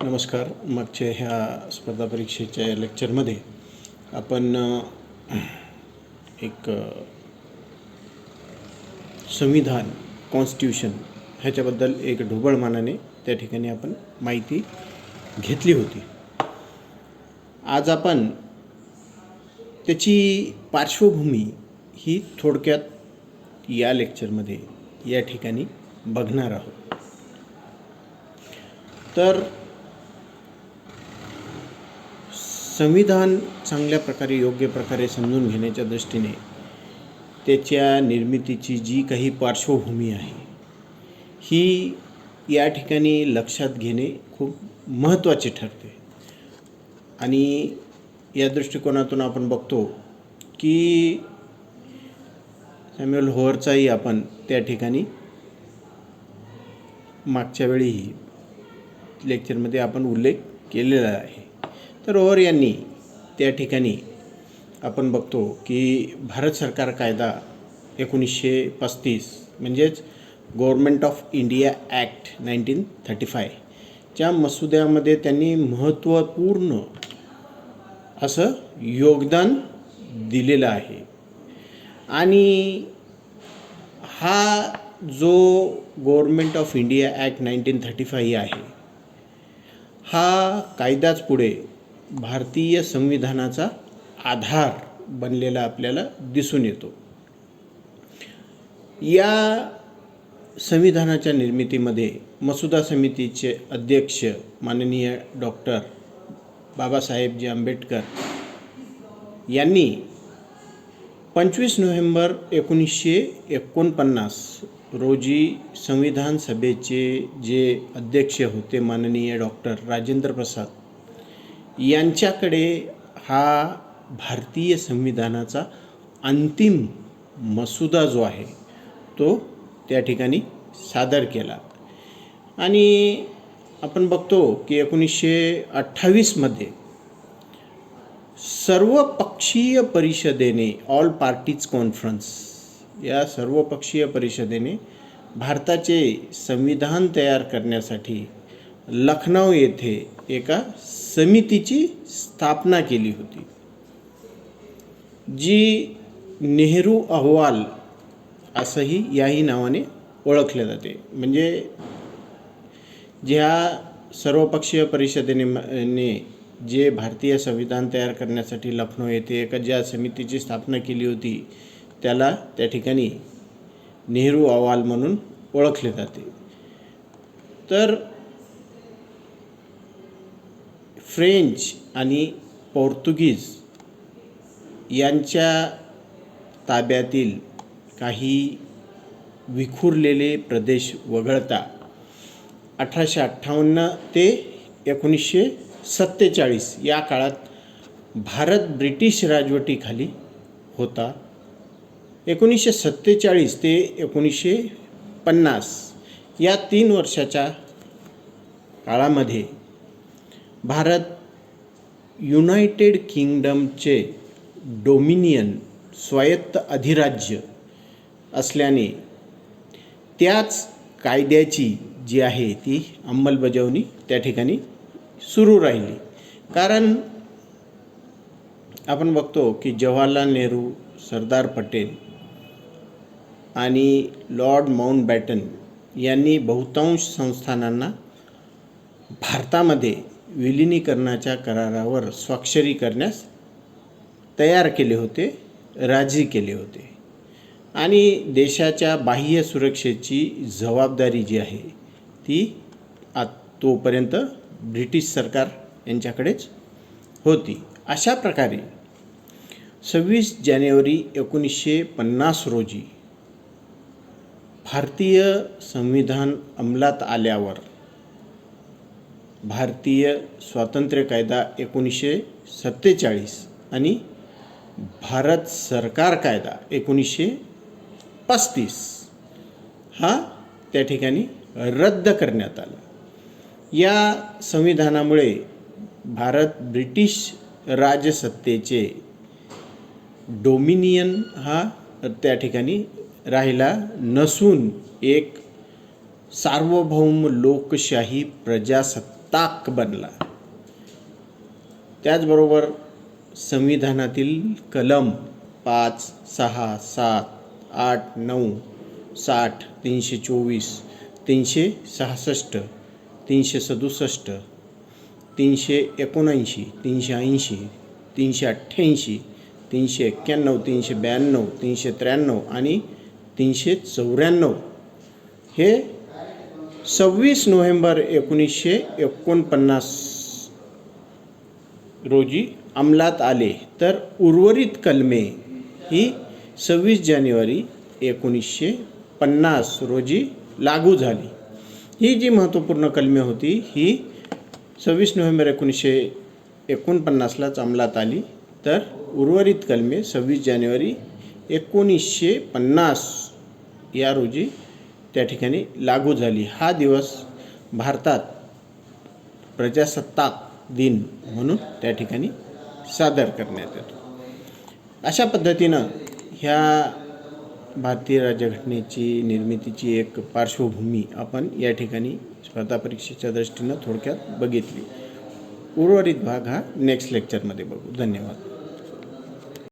नमस्कार. मागच्या ह्या स्पर्धा परीक्षेच्या लेक्चरमध्ये आपण एक संविधान कॉन्स्टिट्यूशन ह्याच्याबद्दल एक ढोबळमानाने त्या ठिकाणी आपण माहिती घेतली होती. आज आपण त्याची पार्श्वभूमी ही थोडक्यात या लेक्चरमध्ये या ठिकाणी बघणार आहोत. तर संविधान चांगल्या प्रकारे योग्य प्रकारे समजून घेण्याच्या दृष्टीने त्याच्या निर्मितीची जी काही पार्श्वभूमी आहे ही या ठिकाणी लक्षात घेणे खूप महत्त्वाचे ठरते. आणि या दृष्टिकोनातून आपण बघतो की सॅम्युअल होअरचाही आपण त्या ठिकाणी मागच्या वेळीही लेक्चरमध्ये आपण उल्लेख केलेला आहे. तर होअर यांनी त्या ठिकाणी आपण बघतो की भारत सरकार कायदा 1935 म्हणजेच गव्हर्मेंट ऑफ इंडिया ॲक्ट 1935 च्या मसुद्यामध्ये त्यांनी महत्त्वपूर्ण असं योगदान दिलेलं आहे. आणि हा जो गव्हर्मेंट ऑफ इंडिया ॲक्ट 1935 आहे हा कायदाच पुढे भारतीय संविधानाचा आधार बनलेला आपल्याला दिसून येतो. या संविधानाच्या निर्मितीमध्ये मसुदा समितीचे अध्यक्ष माननीय डॉक्टर बाबासाहेबजी आंबेडकर यांनी 25 नोव्हेंबर 1949 रोजी संविधान सभेचे जे अध्यक्ष होते माननीय डॉक्टर राजेंद्र प्रसाद यांच्याकडे हा भारतीय संविधानाचा अंतिम मसुदा जो आहे तो त्या ठिकाणी सादर केला. आणि आपण बघतो की 1928 सर्वपक्षीय परिषदेने ऑल पार्टीज कॉन्फरन्स या सर्वपक्षीय परिषदेने भारताचे संविधान तयार करण्यासाठी लखनौ येथे एका समितीची स्थापना केली होती जी नेहरू अहवाल असंही याही नावाने ओळखले जाते. म्हणजे ज्या सर्वपक्षीय परिषदेने जे भारतीय संविधान तयार करण्यासाठी लखनौ येथे एका ज्या समितीची स्थापना केली होती त्याला त्या ठिकाणी नेहरू अहवाल म्हणून ओळखले जाते. तर फ्रेंच आणि पोर्तुगीज यांच्या ताब्यातील काही विखुरलेले प्रदेश वगळता 1858 ते 1947 या काळात भारत ब्रिटिश राजवटीखाली होता. 1947 ते 1950 या 3 वर्षाच्या काळामध्ये भारत युनायटेड किंगडमचे डोमिनियन स्वायत्त अधिराज्य असल्याने त्याच कायद्याची जी आहे ती अंमलबजावणी त्या ठिकाणी सुरू राहिली. कारण आपण बघतो की जवाहरलाल नेहरू, सरदार पटेल आणि लॉर्ड माउंटबॅटन यांनी बहुतांश संस्थानांना भारतामध्ये विलिनीकरणाच्या करारावर स्वाक्षरी करण्यास तयार केले होते, राजी केले होते. आणि देशाच्या बाह्य सुरक्षेची जबाबदारी जी आहे ती तोपर्यंत ब्रिटिश सरकार यांच्याकडेच होती. अशा प्रकारे 26 जानेवारी 1950 रोजी भारतीय संविधान अंमलात आल्यावर भारतीय स्वातंत्र्य कायदा 1947 आणि भारत सरकार कायदा 1935 हा त्या ठिकाणी रद्द करण्यात आला. या संविधानामुळे भारत ब्रिटिश राजसत्तेचे डोमिनियन हा त्या ठिकाणी राहिला नसून एक सार्वभौम लोकशाही प्रजासत्ता प्रजासत्ताक बनला. त्याचबरोबर संविधानातील कलम 5, 6, 7, 8, 9, 60, 324, 366, 367, 379, 380, 388, 391, 392, 393 आणि 394 हे 26 नोव्हेंबर 1949 रोजी अंमलात आले, तर उर्वरित कलमे ही 26 जानेवारी 1950 रोजी लागू झाली. ही जी महत्त्वपूर्ण कलमे होती ही 26 नोव्हेंबर 1949लाच अंमलात आली, तर उर्वरित कलमे 26 जानेवारी 1950 या रोजी त्या ठिकाणी लागू झाली. हा दिवस भारतात प्रजासत्ताक दिन म्हणून त्या ठिकाणी सादर करण्यात येतो. अशा पद्धतीनं ह्या भारतीय राज्यघटनेची निर्मितीची एक पार्श्वभूमी आपण या ठिकाणी स्पर्धा परीक्षेच्या दृष्टीनं थोडक्यात बघितली. उर्वरित भाग हा नेक्स्ट लेक्चरमध्ये बघू. धन्यवाद.